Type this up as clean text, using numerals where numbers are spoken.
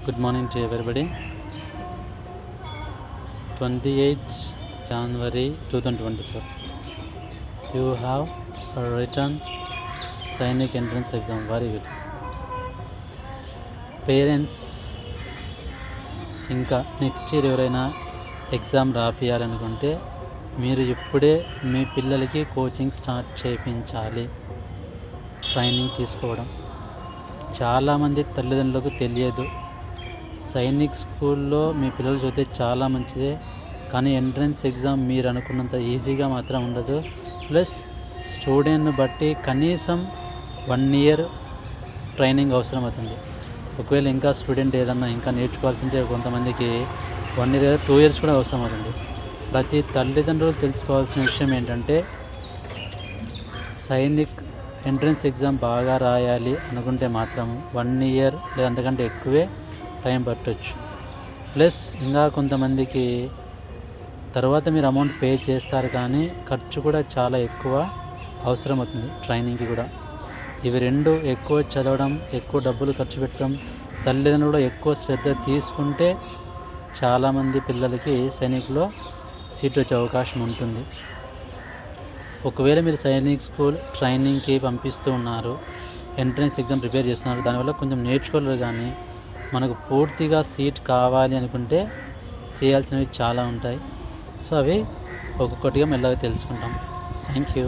Good morning to everybody. 28 January 2024. You have written Sainik entrance exam. Very good. Parents ఇంకా next year ఎవరైనా exam రాపియాలనుకుంటే మీరు ఇప్పుడే మీ పిల్లలకి coaching start చేయించాలి, training తీసుకోవడం. చాలామంది తల్లిదండ్రులకు తెలియదు. సైనిక్ స్కూల్లో మీ పిల్లలు చదివితే చాలా మంచిదే, కానీ ఎంట్రన్స్ ఎగ్జామ్ మీరు అనుకున్నంత ఈజీగా మాత్రం ఉండదు. ప్లస్ స్టూడెంట్ని బట్టి కనీసం 1 year ట్రైనింగ్ అవసరం అవుతుంది. ఒకవేళ ఇంకా స్టూడెంట్ ఏదన్నా ఇంకా నేర్చుకోవాల్సింటే కొంతమందికి 1 year 2 years కూడా అవసరం అవుతుంది. ప్రతి తల్లిదండ్రులు తెలుసుకోవాల్సిన విషయం ఏంటంటే, సైనిక్ ఎంట్రన్స్ ఎగ్జామ్ బాగా రాయాలి అనుకుంటే మాత్రం 1 year లేదా అంతకంటే ఎక్కువే టైం పట్టవచ్చు. ప్లస్ ఇంకా కొంతమందికి తర్వాత మీరు అమౌంట్ పే చేస్తారు, కానీ ఖర్చు కూడా చాలా ఎక్కువ అవసరం అవుతుంది ట్రైనింగ్కి కూడా. ఇవి రెండు, ఎక్కువ చదవడం, ఎక్కువ డబ్బులు ఖర్చు పెట్టడం, తల్లిదండ్రులు కూడా ఎక్కువ శ్రద్ధ తీసుకుంటే చాలామంది పిల్లలకి సైనిక్లో సీట్ వచ్చే అవకాశం ఉంటుంది. ఒకవేళ మీరు సైనిక్ స్కూల్ ట్రైనింగ్కి పంపిస్తూ ఉన్నారు, ఎంట్రన్స్ ఎగ్జామ్ ప్రిపేర్ చేస్తున్నారు, దానివల్ల కొంచెం నేర్చుకోలేరు, కానీ మనకు పూర్తిగా సీట్ కావాలి అనుకుంటే చేయాల్సినవి చాలా ఉంటాయి. సో అవి ఒక్కొక్కటిగా మెల్లగా తెలుసుకుంటాం. Thank you.